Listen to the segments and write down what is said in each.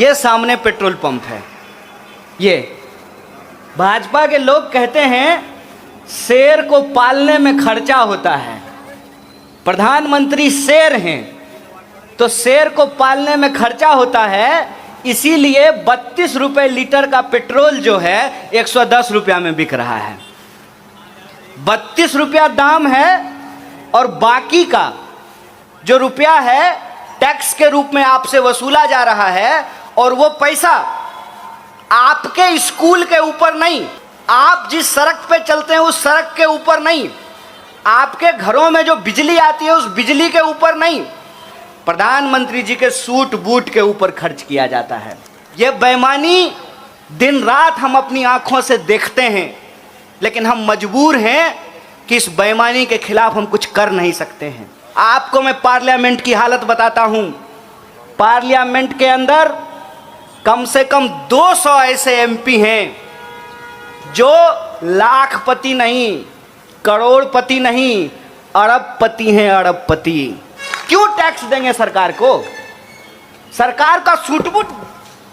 ये सामने petrol pump है। ये भाजपा के लोग कहते हैं शेर को पालने में खर्चा होता है। प्रधानमंत्री शेर हैं तो शेर को पालने में खर्चा होता है, इसीलिए 32 रुपये लीटर का पेट्रोल जो है 110 रुपया में बिक रहा है। 32 रुपया दाम है और बाकी का जो रुपया है टैक्स के रूप में आपसे वसूला जा रहा है, और वो पैसा आपके स्कूल के ऊपर नहीं, आप जिस सड़क पे चलते हैं उस सड़क के ऊपर नहीं, आपके घरों में जो बिजली आती है उस बिजली के ऊपर नहीं, प्रधानमंत्री जी के सूट बूट के ऊपर खर्च किया जाता है। ये बेईमानी दिन रात हम अपनी आंखों से देखते हैं, लेकिन हम मजबूर हैं कि इस बेईमानी के खिलाफ हम कुछ कर नहीं सकते हैं। आपको मैं पार्लियामेंट की हालत बताता हूं। पार्लियामेंट के अंदर कम से कम 200 ऐसे एमपी हैं जो लाखपति नहीं, करोड़पति नहीं, अरबपति हैं। अरबपति क्यों टैक्स देंगे सरकार को? सरकार का सूट-बूट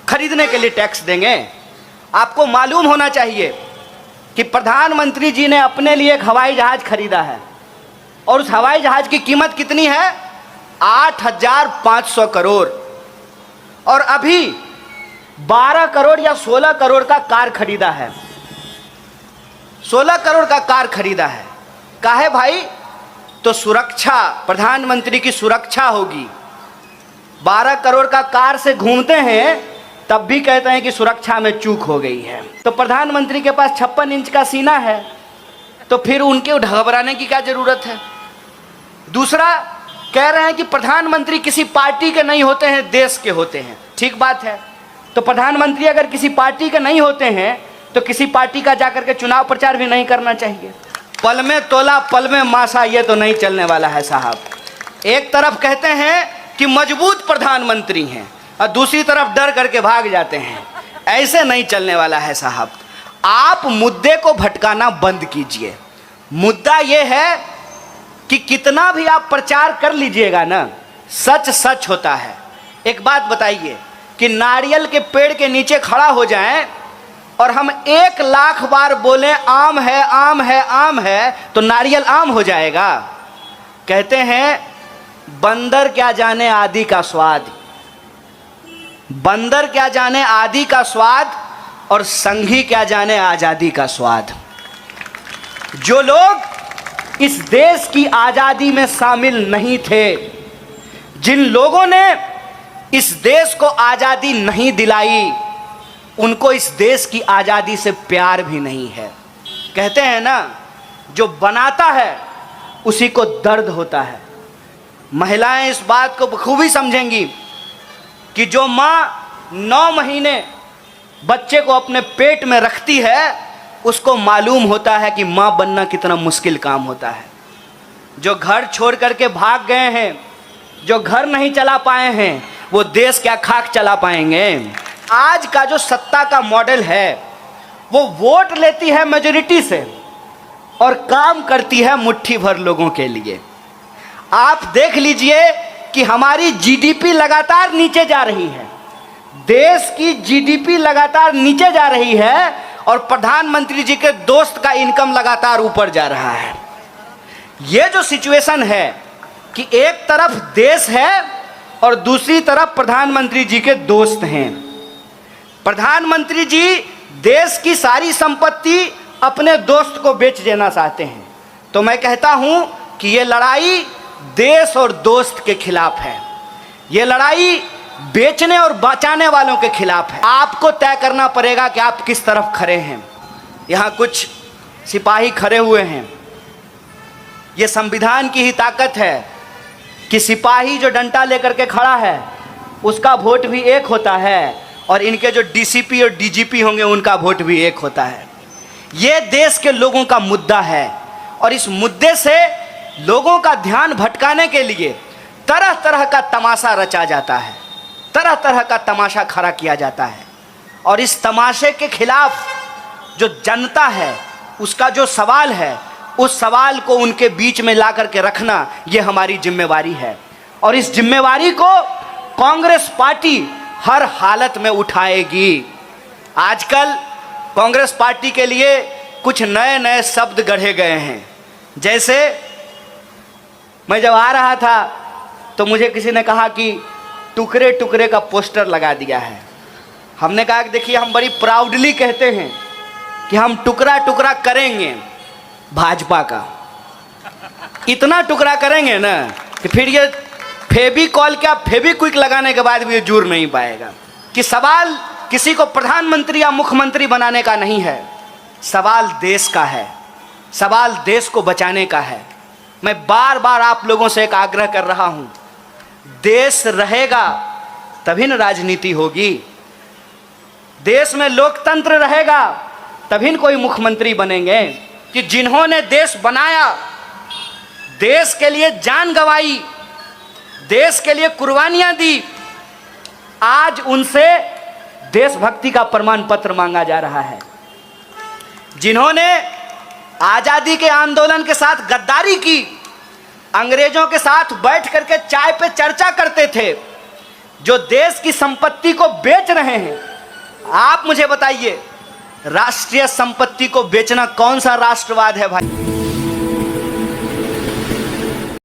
खरीदने के लिए टैक्स देंगे? आपको मालूम होना चाहिए कि प्रधानमंत्री जी ने अपने लिए एक हवाई जहाज खरीदा है, और उस हवाई जहाज की कीमत कितनी है? 8,500 करोड़। और अभी 12 करोड़ या 16 करोड़ का कार खरीदा है। 16 करोड़ का कार खरीदा है। काहे भाई? तो सुरक्षा, प्रधानमंत्री की सुरक्षा होगी। 12 करोड़ का कार से घूमते हैं तब भी कहते हैं कि सुरक्षा में चूक हो गई है। तो प्रधानमंत्री के पास 56 इंच का सीना है, तो फिर उनके घबराने की क्या जरूरत है? दूसरा, कह रहे हैं कि प्रधानमंत्री किसी पार्टी के नहीं होते हैं, देश के होते हैं। ठीक बात है। तो प्रधानमंत्री अगर किसी पार्टी के नहीं होते हैं तो किसी पार्टी का जाकर के चुनाव प्रचार भी नहीं करना चाहिए। पल में तोला पल में मासा, ये तो नहीं चलने वाला है साहब। एक तरफ कहते हैं कि मजबूत प्रधानमंत्री हैं और दूसरी तरफ डर करके भाग जाते हैं। ऐसे नहीं चलने वाला है साहब। आप मुद्दे को भटकाना बंद कीजिए। मुद्दा यह है कि कितना भी आप प्रचार कर लीजिएगा ना, सच सच होता है। एक बात बताइए कि नारियल के पेड़ के नीचे खड़ा हो जाएं और हम 1 लाख बार बोलें आम है आम है आम है, तो नारियल आम हो जाएगा? कहते हैं बंदर क्या जाने आदि का स्वाद, बंदर क्या जाने आदि का स्वाद, और संघी क्या जाने आजादी का स्वाद। जो लोग इस देश की आजादी में शामिल नहीं थे, जिन लोगों ने इस देश को आजादी नहीं दिलाई, उनको इस देश की आजादी से प्यार भी नहीं है। कहते हैं ना, जो बनाता है उसी को दर्द होता है। महिलाएं इस बात को बखूबी समझेंगी कि जो माँ 9 महीने बच्चे को अपने पेट में रखती है, उसको मालूम होता है कि माँ बनना कितना मुश्किल काम होता है। जो घर छोड़ करके भाग गए हैं, जो घर नहीं चला पाए हैं, वो देश क्या खाक चला पाएंगे? आज का जो सत्ता का मॉडल है वो वोट लेती है मेजॉरिटी से और काम करती है मुट्ठी भर लोगों के लिए। आप देख लीजिए कि हमारी जीडीपी लगातार नीचे जा रही है। देश की जीडीपी लगातार नीचे जा रही है और प्रधानमंत्री जी के दोस्त का इनकम लगातार ऊपर जा रहा है। ये जो सिचुएशन है कि एक तरफ देश है और दूसरी तरफ प्रधानमंत्री जी के दोस्त हैं। प्रधानमंत्री जी देश की सारी संपत्ति अपने दोस्त को बेच देना चाहते हैं। तो मैं कहता हूं कि ये लड़ाई देश और दोस्त के खिलाफ है। ये लड़ाई बेचने और बचाने वालों के खिलाफ है। आपको तय करना पड़ेगा कि आप किस तरफ खड़े हैं। यहाँ कुछ सिपाही खड़े हुए हैं। ये संविधान की ही ताकत है कि सिपाही जो डंडा लेकर के खड़ा है उसका वोट भी एक होता है, और इनके जो डीसीपी और डीजीपी होंगे उनका वोट भी एक होता है। ये देश के लोगों का मुद्दा है, और इस मुद्दे से लोगों का ध्यान भटकाने के लिए तरह तरह का तमाशा रचा जाता है, तरह तरह का तमाशा खड़ा किया जाता है। और इस तमाशे के खिलाफ जो जनता है उसका जो सवाल है, उस सवाल को उनके बीच में ला करके रखना, ये हमारी जिम्मेवारी है। और इस जिम्मेवारी को कांग्रेस पार्टी हर हालत में उठाएगी। आजकल कांग्रेस पार्टी के लिए कुछ नए नए शब्द गढ़े गए हैं। जैसे मैं जब आ रहा था तो मुझे किसी ने कहा कि टुकड़े टुकड़े का पोस्टर लगा दिया है। हमने कहा कि देखिए, हम बड़ी प्राउडली कहते हैं कि हम टुकड़ा टुकड़ा करेंगे भाजपा का। इतना टुकड़ा करेंगे ना कि फिर ये फेविकॉल क्या फेविक्विक लगाने के बाद भी ये जुड़ नहीं पाएगा। कि सवाल किसी को प्रधानमंत्री या मुख्यमंत्री बनाने का नहीं है, सवाल देश का है, सवाल देश को बचाने का है। मैं बार बार आप लोगों से एक आग्रह कर रहा हूं, देश रहेगा तभी न राजनीति होगी, देश में लोकतंत्र रहेगा तभी न कोई मुख्यमंत्री बनेंगे। कि जिन्होंने देश बनाया, देश के लिए जान गंवाई, देश के लिए कुर्बानियां दी, आज उनसे देशभक्ति का प्रमाण पत्र मांगा जा रहा है। जिन्होंने आजादी के आंदोलन के साथ गद्दारी की, अंग्रेजों के साथ बैठ करके चाय पे चर्चा करते थे, जो देश की संपत्ति को बेच रहे हैं। आप मुझे बताइए, राष्ट्रीय संपत्ति को बेचना कौन सा राष्ट्रवाद है भाई?